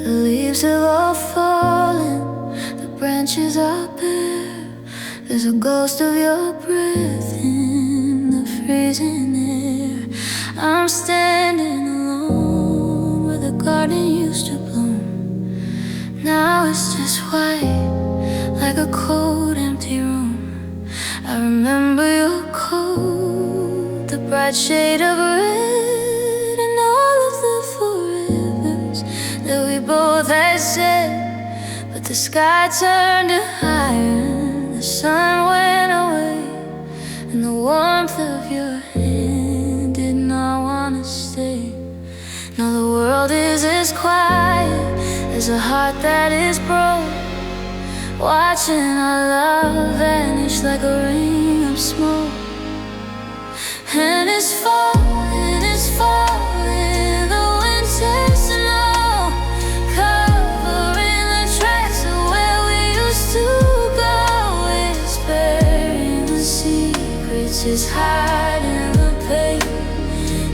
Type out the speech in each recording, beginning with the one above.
The leaves have all fallen, the branches are bare. There's a ghost of your breath in the freezing air. I'm standing alone where the garden used to bloom. Now it's just white, like a cold, empty room. I remember your coat, the bright shade of red, and all of the forevers that we both had said. But the sky turned to iron, the sun went away, and the warmth of your hand did not want to stay. Now the world is as quiet as a heart that is broke, watching our love vanish like a ring of smoke. And it's falling, the winter snow, covering the tracks of where we used to go. Whispering the secrets, is hiding the pain,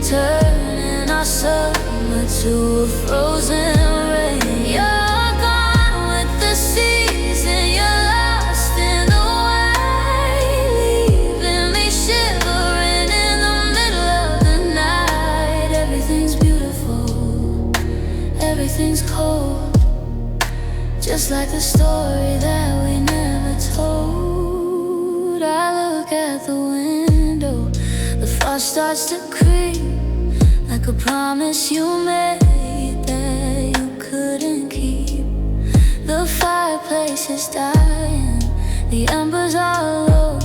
turning our summer to a frozen rain. You're gone with the season, you're lost in the white, leaving me shivering in the middle of the night. Everything's beautiful, everything's cold, just like the story that we never told. I look at the window, the frost starts to creep, like a promise you made that you couldn't keep. The fireplace is dying, the embers are low,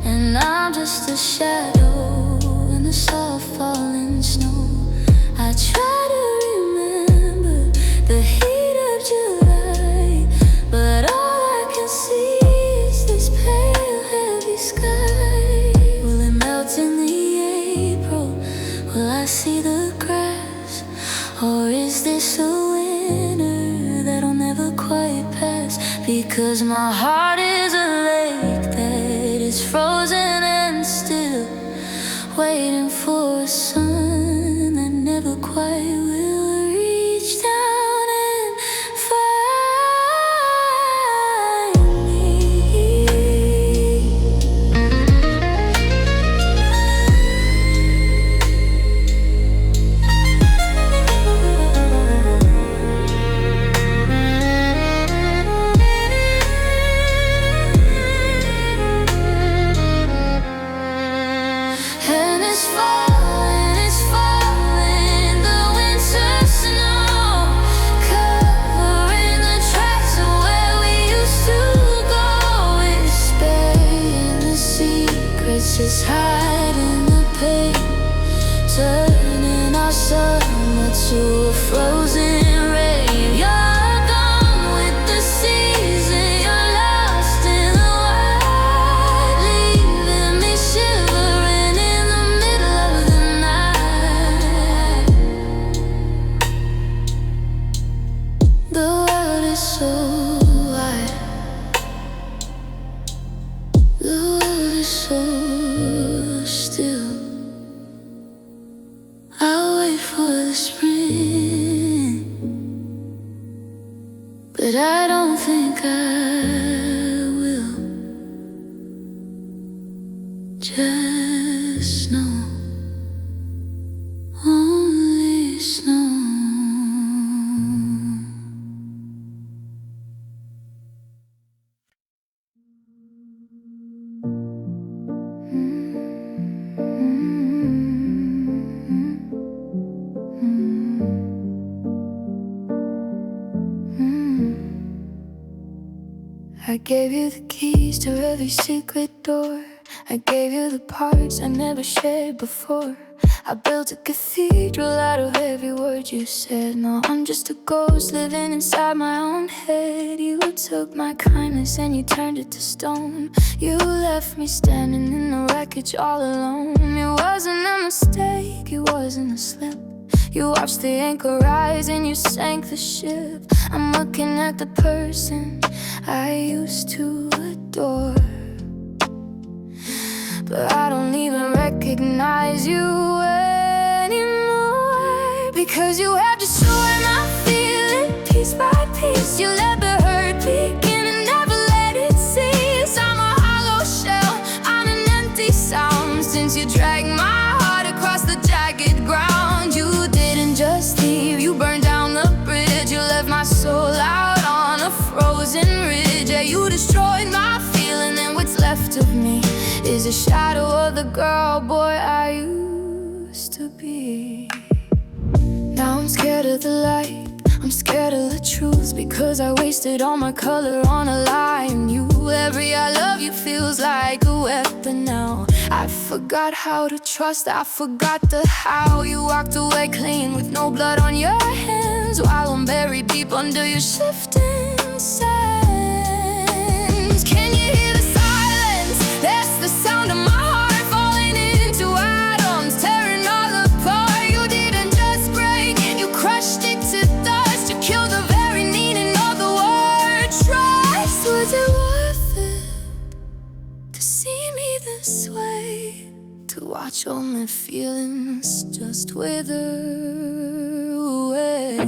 and I'm just a shadow in the soft falling snow. I try to remember the heat of July, but all I can see is this pale, heavy sky. Will it melt in the April? Will I see the grass? Or is this a winter that'll never quite pass? Because my heart is a lake that is frozen and still, waiting for a sun that never quite will reach down and find me. And it's falling, the winter snow, covering the tracks of where we used to go. Whispering the secrets, just hiding the pain, turning our summer to a frozen rain. You're gone with the season, you're lost in the white, leaving me shivering in the middle of the night. The world is so wide, the world is so still. I'll wait for the spring, but I don't think I will. Just snow, only snow. I gave you the keys to every secret door. I gave you the parts I never shared before. I built a cathedral out of every word you said. No, I'm just a ghost living inside my own head. You took my kindness and you turned it to stone. You left me standing in the wreckage all alone. It wasn't a mistake, it wasn't a slip. You watched the anchor rise and you sank the ship. I'm looking at the person I used to adore, but I don't even recognize you. Because you have destroyed my feeling piece by piece. You let the hurt begin and never let it cease. I'm a hollow shell, I'm an empty sound. Since you dragged my heart across the jagged ground. You didn't just leave, you burned down the bridge. You left my soul out on a frozen ridge. Yeah, you destroyed my feeling, and what's left of me is a shadow of the girl, boy, I used to be. Now I'm scared of the light, I'm scared of the truth, because I wasted all my color on a lie. And you, every I love you feels like a weapon now. I forgot how to trust, I forgot the how. You walked away clean with no blood on your hands, while I'm buried deep under your shifting sands. Can you hear the silence? That's the sound of my heart falling into atoms, tearing all apart. You didn't just break, you crushed it to dust. You killed the very meaning of the word trust. Was it worth it to see me this way? To watch all my feelings just wither away?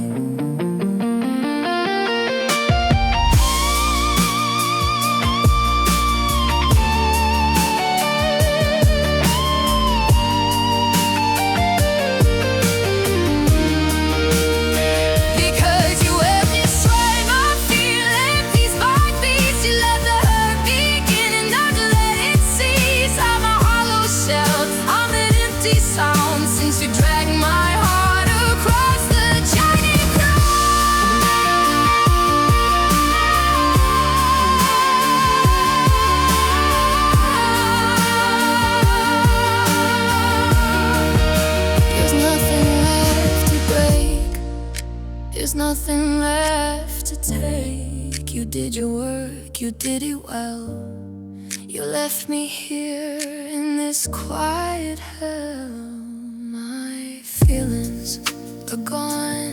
Since you dragged my heart across the jagged ground. There's nothing left to break, there's nothing left to take. You did your work, you did it well. You left me here in this quiet hell. My feelings are gone.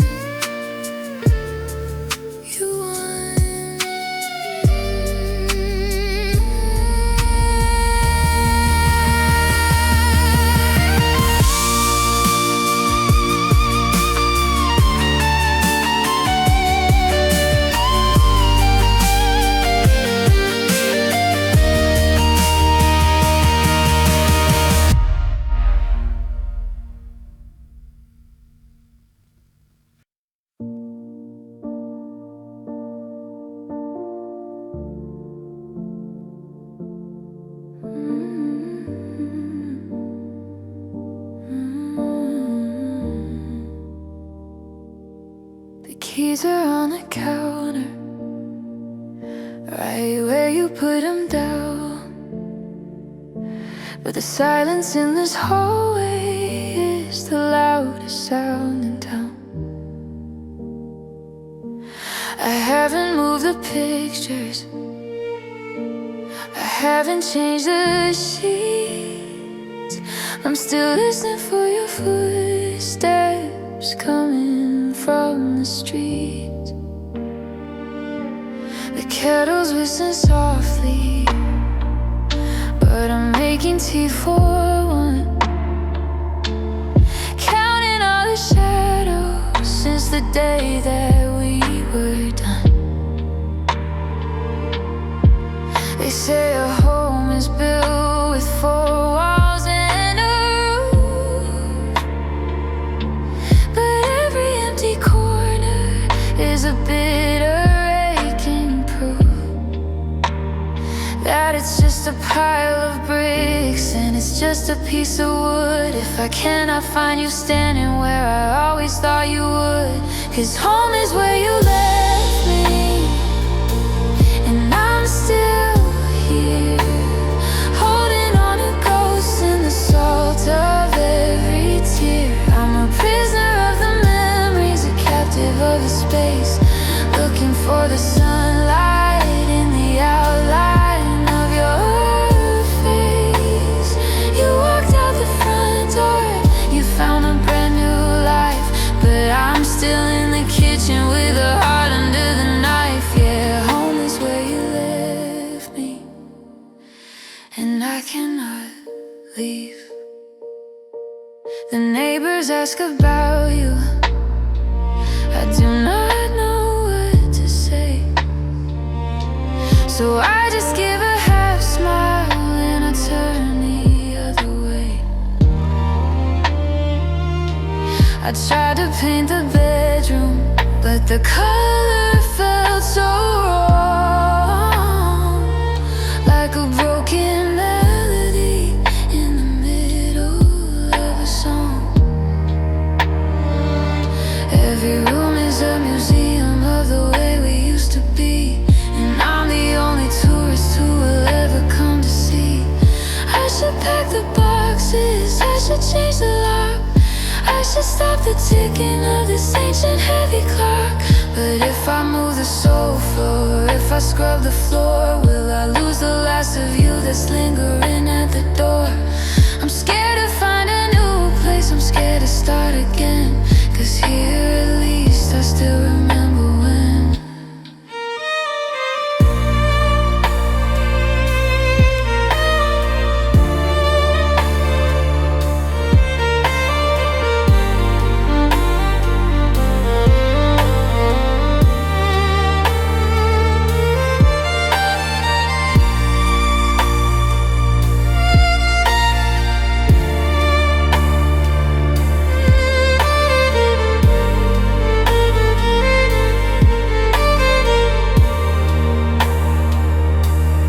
You won. The keys are on the counter, right where you put them down. But the silence in this hallway is the loudest sound in town. I haven't moved the pictures, I haven't changed the sheets. I'm still listening for your footsteps coming from the street. The kettle's whistling softly, but I'm making tea for one. Counting all the shadows since the day that we were done. They say a home is built with four walls and a roof, but every empty corner is a bitter aching proof that it's just a pile of bricks and it's just a piece of wood. If I cannot find you standing where I always thought you would, 'cause home is where you left me, and I'm still here, holding on to ghosts in the salt of every tear. I'm a prisoner of the memories, a captive of the space, looking for the sunlight in the outline of your face. You walked out the front door, you found a brand new life, but I'm still in the kitchen with a heart under the knife. Yeah, home is where you left me, and I cannot leave. The neighbors ask about you, I do not know what to say, so I just give a half smile and I turn the other way. I tried to paint the bedroom, but the color felt so wrong, like a broken melody in the middle of a song. Every room is a museum of the way we used to be, and I'm the only tourist who will ever come to see. I should pack the boxes, I should change the lock, I should stop the ticking of this ancient heavy clock. But if I move the sofa, or if I scrub the floor, will I lose the last of you that's lingering at the door? I'm scared to find a new place, I'm scared to start again, 'cause here at least I still remember when.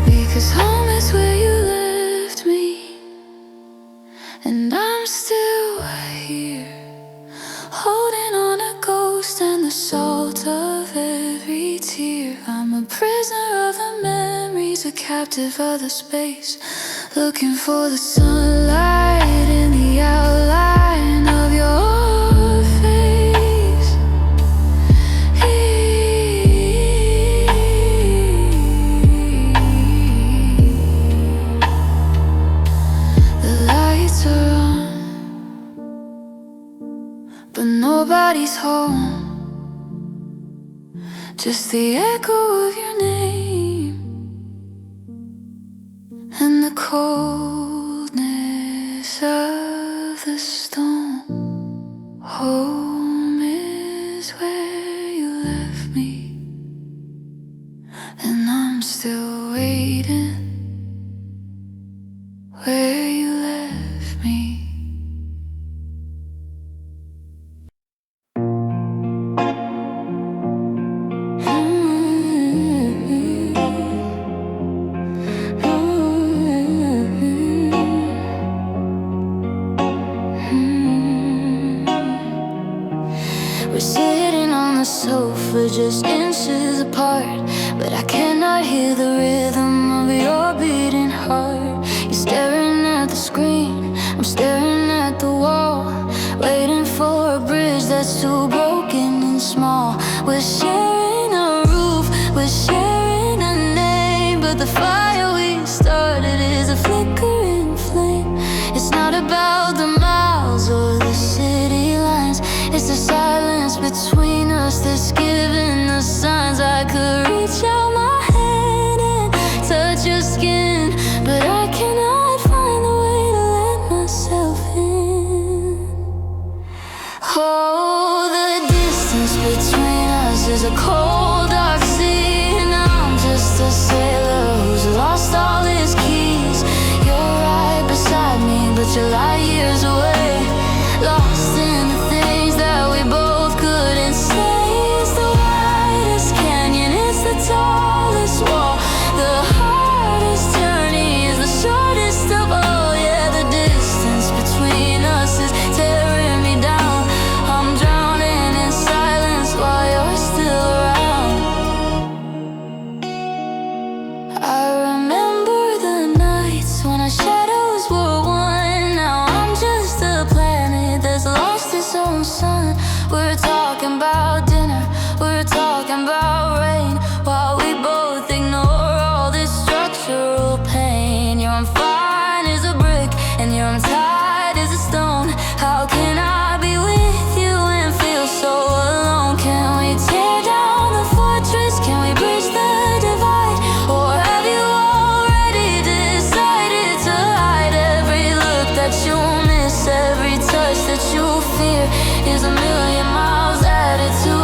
Because home is where you left me, and I'm still here, holding on a ghost and the salt of every tear. I'm a prisoner of the memories, a captive of the space, looking for the sunlight in the outline of your face. The lights are on, but nobody's home, just the echo of your name and the coldness of the stone. Home is where you left me, and I'm still waiting where you left me. We're sitting on the sofa just inches apart, but I cannot hear the rhythm of your beating heart. You're staring at the screen, I'm staring at the wall, waiting for a bridge that's too broken and small. We're sharing a roof, we're sharing a name, but the fire we started is a flickering flame. It's not about the miles or the city lines, it's the silence between us that's giving us signs. I could reach out my hand and touch your skin, but I cannot find the way to let myself in. Oh, the distance between us is a cold, dark sea, and I'm just a sailor who's lost all his keys. You're right beside me, but you're light years away, lost in the things that we both couldn't say. It's the widest canyon, it's the tallest wall, the hardest journey is the shortest of all. Yeah, the distance between us is tearing me down. I'm drowning in silence while you're still around. I remember the nights when our shadows were one. Now I'm just a planet that's lost its own sun. We're talking about dinner, we're talking about rain, while we both ignore all this structural pain. You're on fine as a brick, and you're untied as a stone. How can I be with you and feel so alone? Can we tear down the fortress? Can we bridge the divide? Or have you already decided to hide every look that you miss, every touch that you fear is a million miles added to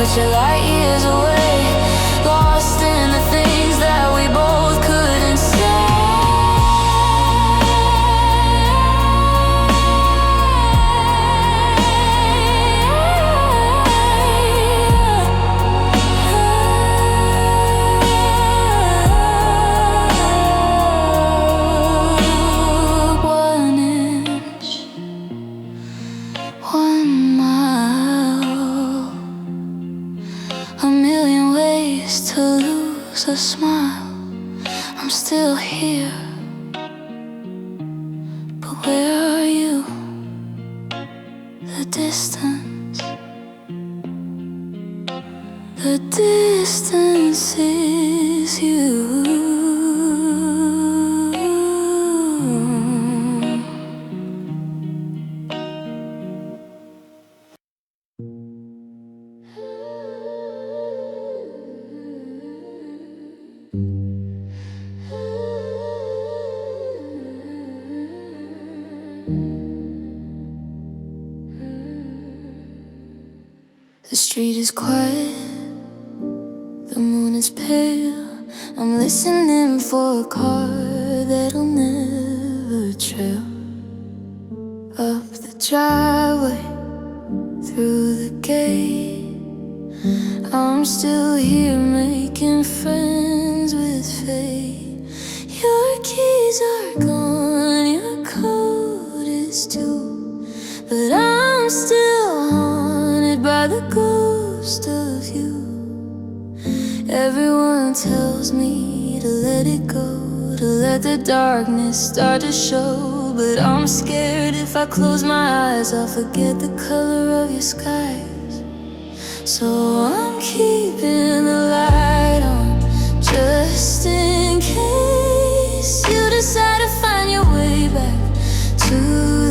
but you're light years away, lost in the things that we both couldn't say. A smile, I'm still here, but where are you? The distance is you. The street is quiet, the moon is pale. I'm listening for a car that'll never trail up the driveway, through the gate. I'm still here making friends with fate. Your keys are gone, your coat is too, but I'm still haunted by the ghost of you. Everyone tells me to let it go, to let the darkness start to show, but I'm scared if I close my eyes I'll forget the color of your skies. So I'm keeping the light on, just in case you decide to find your way back to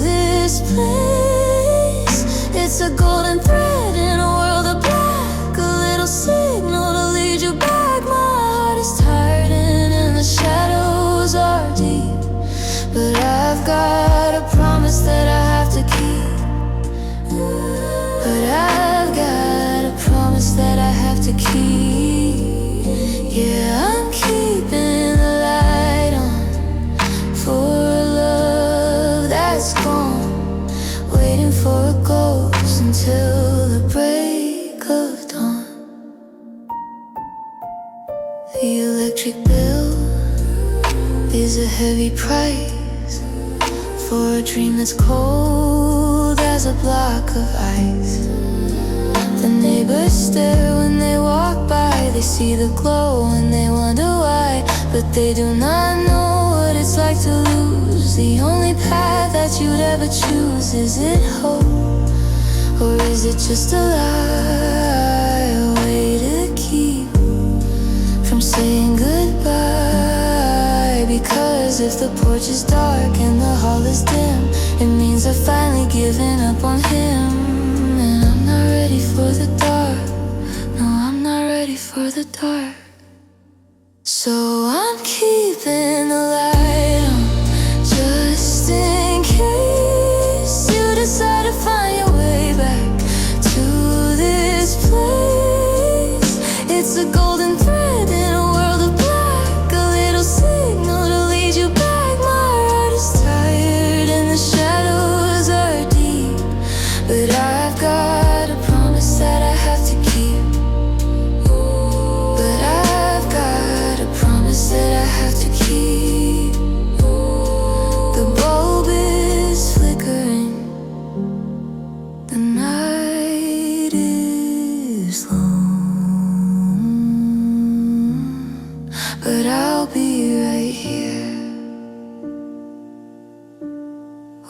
this place. It's a golden thread in a world of black, a little signal to lead you back. My heart is tired and the shadows are deep, but I've got a promise that I have to keep. But I've got a promise that I have to keep. Yeah, I'm keeping the light on for a love that's gone, waiting for a ghost until the break of dawn. The electric bill is a heavy price for a dream that's cold as a block of ice. The neighbors stare when they walk by, they see the glow and they wonder why, but they do not know what it's like to lose the only path that you'd ever choose. Is it hope, or is it just a lie, a way to keep from saying goodbye? Because if the porch is dark and the hall is dim, it means I've finally given up on him. And I'm not ready for the dark, no, I'm not ready for the dark. So I'm keeping the light on, just in case you decide to find your way back to this place. It's a golden thread in a world of black, a little signal to lead you back. My heart is tired and the shadows are deep, but I've got a promise that I have to keep. But I've got a promise that I have to keep. The bulb is flickering, the night is long, but I'll be right here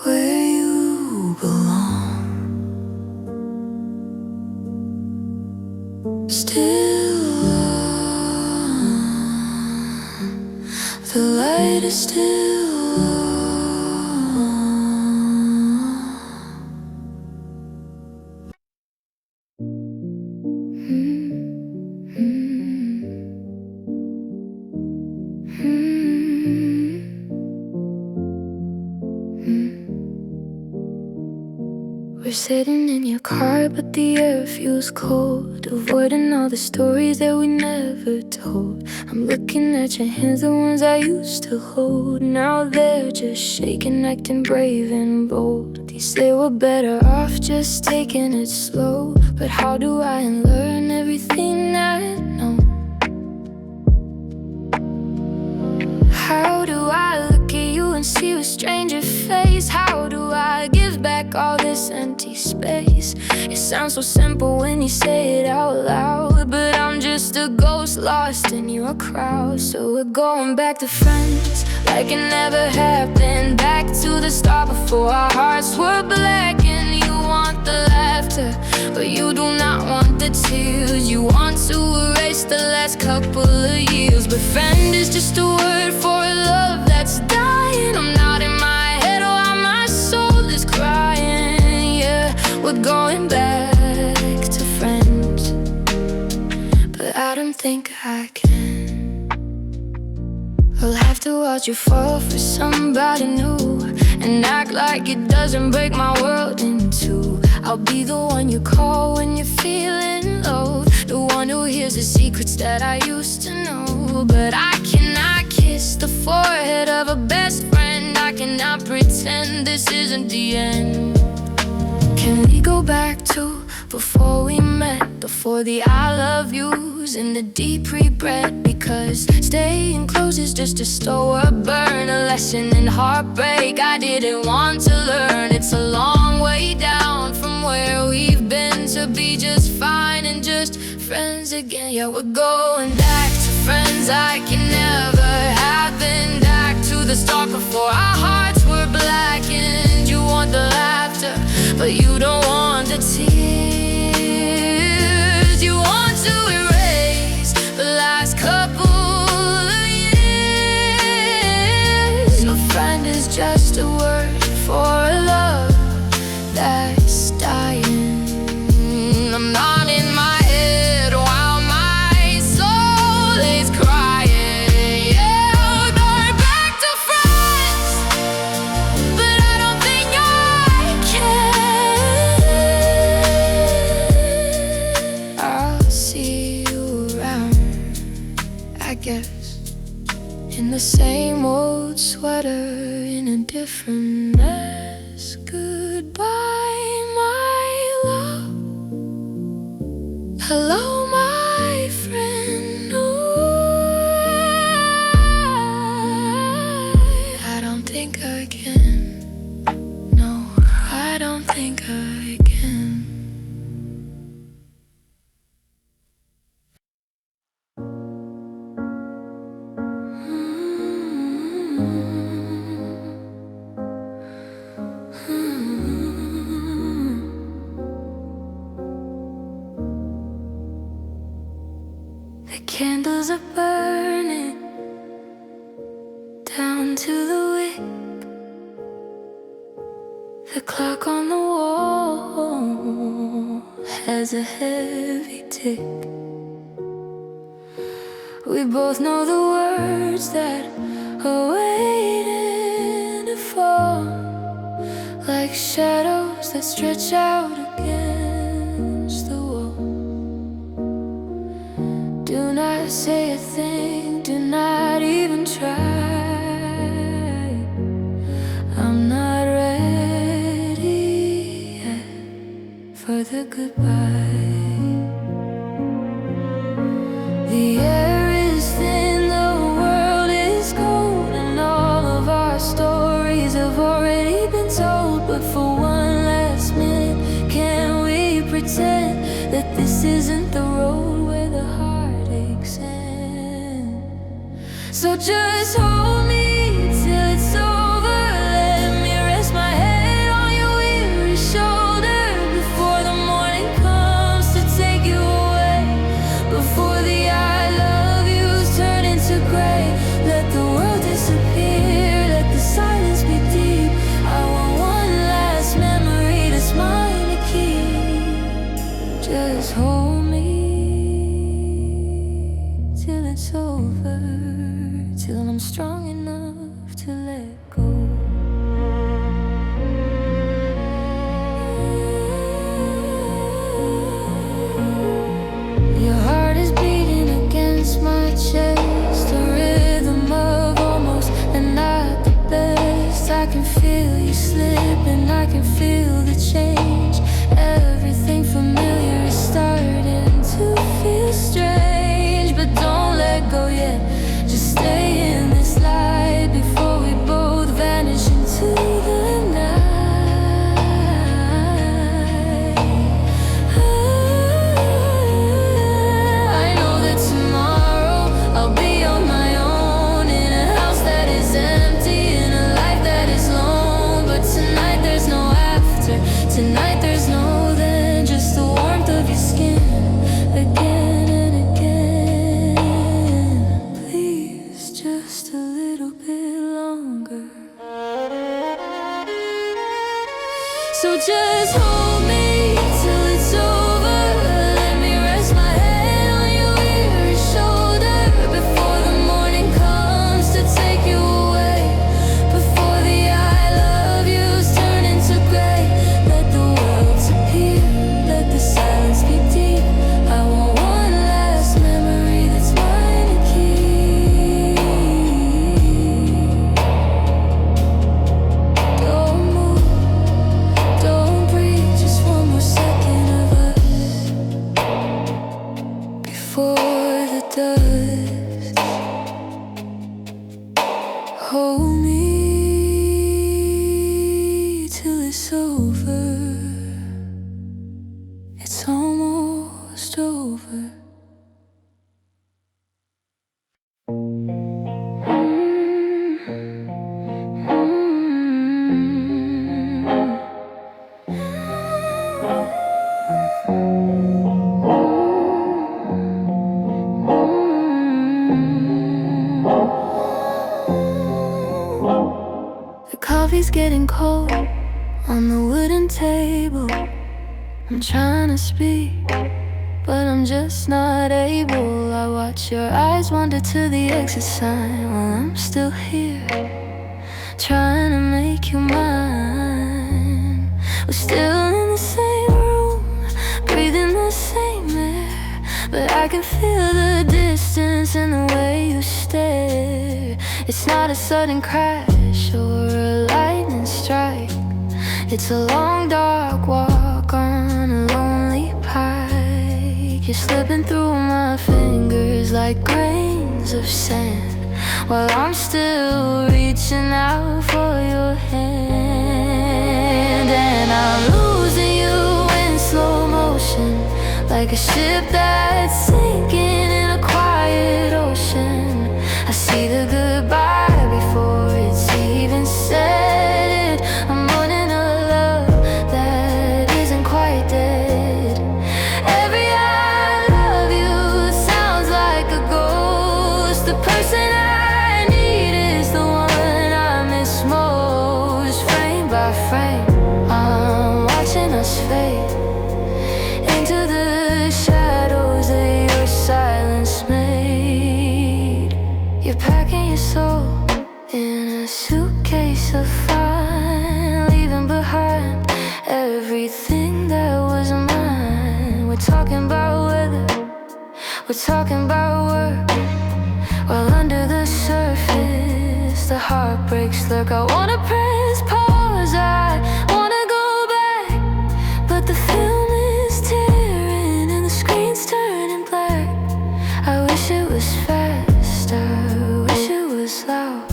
where you belong. Still on, the light is still on. We're sitting in your car, but the air feels cold, avoiding all the stories that we never told. I'm looking at your hands, the ones I used to hold. Now they're just shaking, acting brave and bold. You say we're better off just taking it slow, but how do I unlearn everything I know? How do I look at you and see a stranger face? How do I give back all this empty space? It sounds so simple when you say it out loud, but I'm just a ghost lost in your crowd. So we're going back to friends, like it never happened. Back to the start before our hearts were black. And you want the laughter, but you do not want the tears. You want to erase the last couple of years, but friend is just a word for a love that's dying. I'm not in my head while my soul is crying. Yeah, we're going back to friends, but I don't think I can. I'll have to watch you fall for somebody new and act like it doesn't break my world in two. I'll be the one you call when you're feeling low, the one who hears the secrets that I used to know. But I cannot kiss the forehead of a best friend. I cannot pretend this isn't the end. Can we go back to before we met, before the I love yous and the deep regret? Because staying close is just a slower burn, a lesson in heartbreak I didn't want to learn. It's a long way down from where we've been to be just fine and just friends again. Yeah, we're going back to friends like it never happened. Back to the start before our hearts were blackened. You want the laughter, but you don't want the tears. You want to erase the last couple of years. A friend is just a word for a love that's dying. I'm not in my head while my soul is crying. Yeah, we're going back to friends, but I don't think I can. I'll see you around, I guess, in the same old sweater, in a different mess. Goodbye, my love. Hello, my friend. Ooh, I don't think I can. No, I don't think I can. The candles are burning down to the wick. The clock on the wall has a heavy tick. We both know the words that are waiting to fall, like shadows that stretch out against the wall. Do not say a thing, do not even try. I'm not ready yet for the goodbye. The air is thin, the world is cold, and all of our stories have already been told. But for one last minute, can we pretend that this isn't the road where the heartaches end? So just hold me till it's over. Let me rest my head on your weary shoulder before the morning comes to take you away. Before the I love yous turn into gray. Let the world disappear, let the silence be deep. I want one last memory that's mine to keep. Just hold me till it's over, till I'm strong enough to let go. just a little bit longer. So just hold me till it's over. Let me rest my head on your weary shoulder before the morning comes to take you away. Before the I love yous turn into gray. Let the worlds appear, let the silence be deep. I want one last memory that's mine to keep. Don't move, don't breathe, just one more second of us before the dust. Hold me till it's over. It's almost over. The coffee's getting cold on the wooden table. I'm trying to speak, but I'm just not able. I watch your eyes wander to the exit sign while I'm still here, trying to make you mine. We're still in the same room, breathing the same air, but I can feel the distance in the way you stare. It's not a sudden crash or a lightning strike. It's a long dark walk on a lonely pike. You're slipping through my fingers like grains of sand, while I'm still reaching out for your hand. And I'm losing you in slow motion, like a ship that's sinking in a quiet ocean. I see the goodbye before it's even said. I'm mourning a love that isn't quite dead. Every I love you sounds like a ghost. The person I need is the one I miss most. Frame by frame, I'm watching us fade into the shadows that your silence made. You're packing your soul in a suitcase of fine, leaving behind everything that was mine. We're talking about weather, we're talking about work, while under the surface the heartbreaks lurk. I wanna press pause, I wanna go back, but the film is tearing and the screen's turning black. I wish it was fast, I wish it was loud,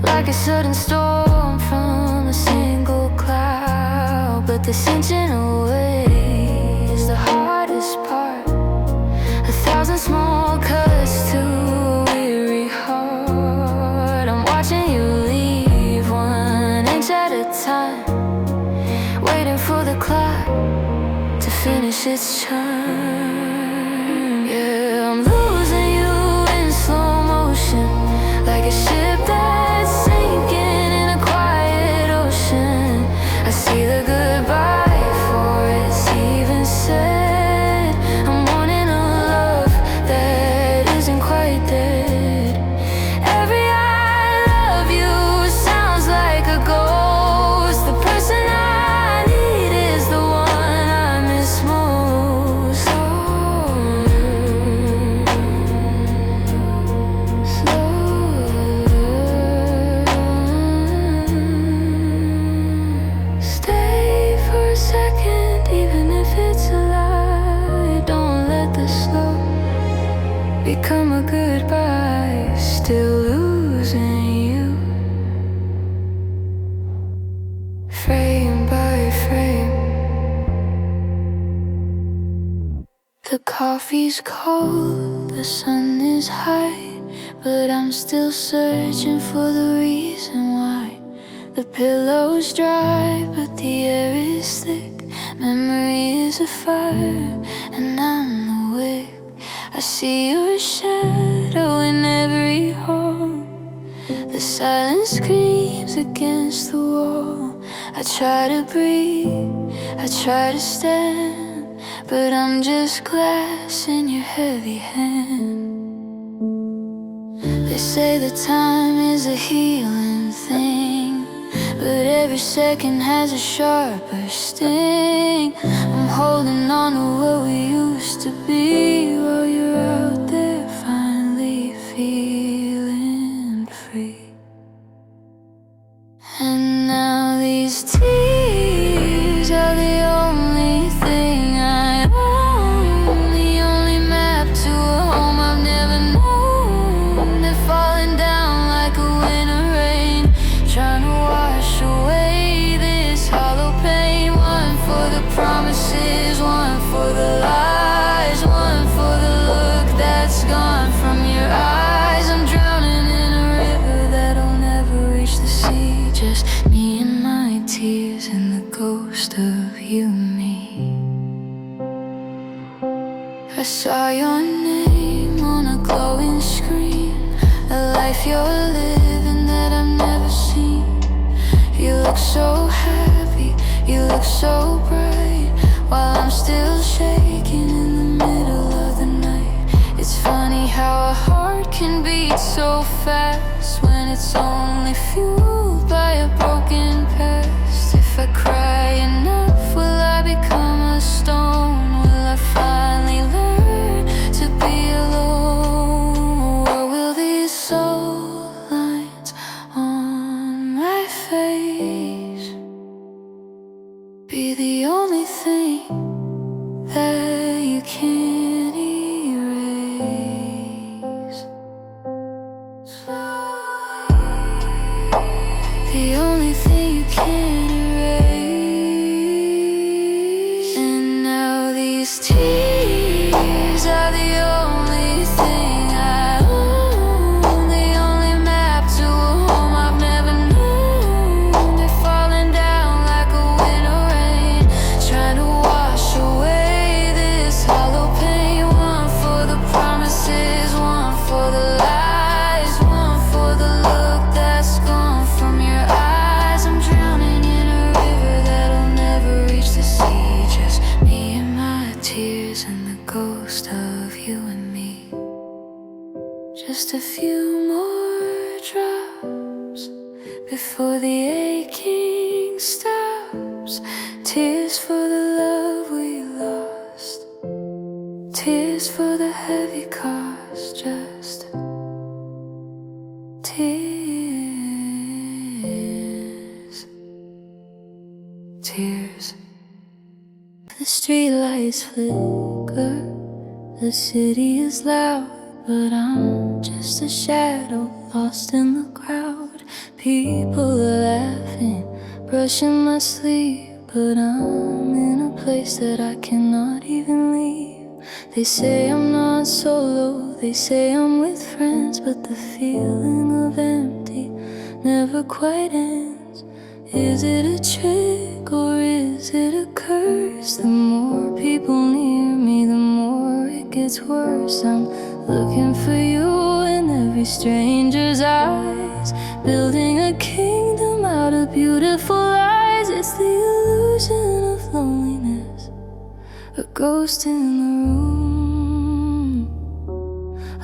like a sudden storm from a single cloud. But this inching away is the hardest part. 1,000 small cuts to a weary heart. I'm watching you leave 1 inch at a time, waiting for the clock to finish its charm. Yeah, I'm losing you in slow motion, like a ship that's sinking in a quiet ocean. I see the goodbye before it's even said. I'm wanting a love that isn't quite dead. Every I love you sounds like a ghost. The person I need is the one I miss most. Stay for a second, even if it's a lie. Don't let the slow become a goodbye. Still losing you, frame by frame. The coffee's cold, the sun is high, but I'm still searching for the reason why. The pillow's dry, but the air is thick. Memory is a fire, and I'm awake. I see your shadow in every hole. Silence screams against the wall. I try to breathe, I try to stand, but I'm just glass in your heavy hand. They say that time is a healing thing, but every second has a sharper sting. I'm holding on to what we used to be, while you're out there finally feeling free. And now these tears are the only thing I own, the only map to a home I've never known. They're falling down like a winter rain, trying to wash away this hollow pain. One for the promises, one for the lies, one for the look that's gone from your eyes. I'm drowning in a river that'll never reach the sea, just me and my tears and the ghost of you and me. I saw your name on a glowing screen, a life you're living that I've never seen. You look so happy, you look so bright, while I'm still shaking in the middle of the night. It's funny how a heart can beat so fast when it's only fueled by a broken past. If I cry enough, will I become a stone? Will I finally learn to be alone? Or will these soul lines on my face be the only thing that you can't erase? The only thing you can't erase. And now these tears are the only thing I own, the only map to a home I've never known. They're falling down like a winter rain, trying to wash away this hollow pain. One for the promises, one for the lies, one for the look that's gone from your eyes. I'm drowning in a river that'll never reach the sea, just me and my tears and the ghost of you and me. Just a few more drops before the aching stops. Tears for the love we lost, tears for the heavy cost, just tears, tears. The streetlights flicker, the city is loud, but I'm just a shadow lost in the crowd. People are laughing, brushing my sleep, but I'm in a place that I cannot even leave. They say I'm not solo, they say I'm with friends, but the feeling of empty never quite ends. Is it a trick or is it a curse? The more people near me, the more it gets worse. I'm looking for you in every stranger's eyes, building a kingdom out of beautiful lies. It's the illusion of loneliness, a ghost in the room,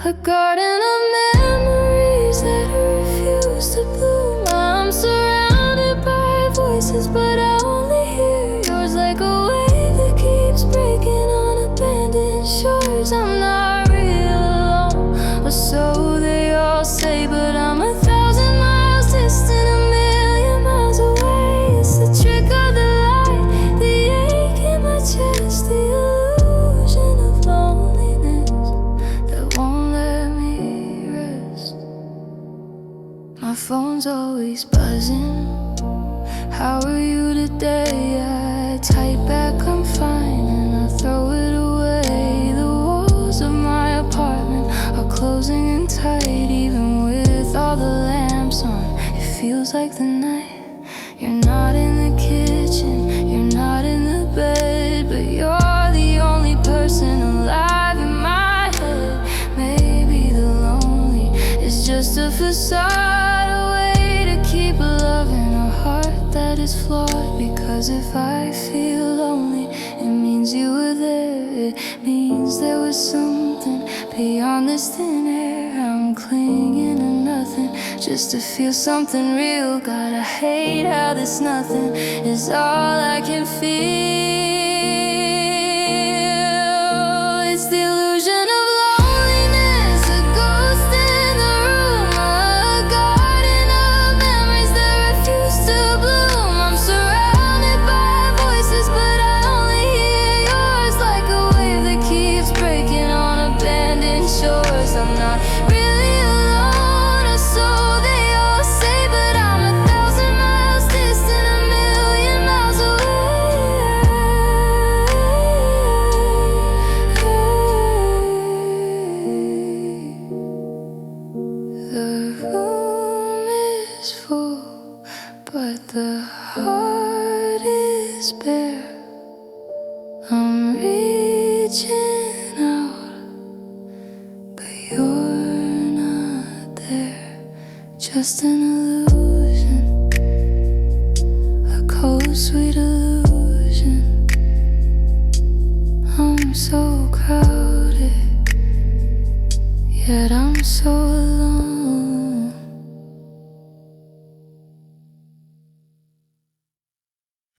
a garden of memories that refuse to bloom. I'm surrounded by voices, but I only hear yours, like a wave that keeps breaking on abandoned shores. I'm not real alone, or so they all say, but I'm 1,000 miles distant, a million miles away. It's the trick of the light, the ache in my chest, the illusion of loneliness that won't let me rest. My phone's always buzzing. How are you today? I type back, I'm fine, and I throw it away. The walls of my apartment are closing in tight, even with all the lamps on. It feels like the night. You're not in the kitchen, you're not in the bed, but you're the only person alive in my head. Maybe the lonely is just a facade away it's flawed, because if I feel lonely, it means you were there. It means there was something beyond this thin air. I'm clinging to nothing just to feel something real. God, I hate how this nothing is all I can feel. It's the illusion of loneliness, a ghost in the room, a garden of memories that refuse to bloom. I'm surrounded by voices, but I only hear yours, like a wave that keeps breaking on abandoned shores. I'm not really alone, or so they all say, but I'm 1,000 miles distant, a million miles away. The room is full, but the heart is bare. I'm reaching out, but you're not there. Just an illusion, a cold, sweet illusion. I'm so crowded, yet I'm so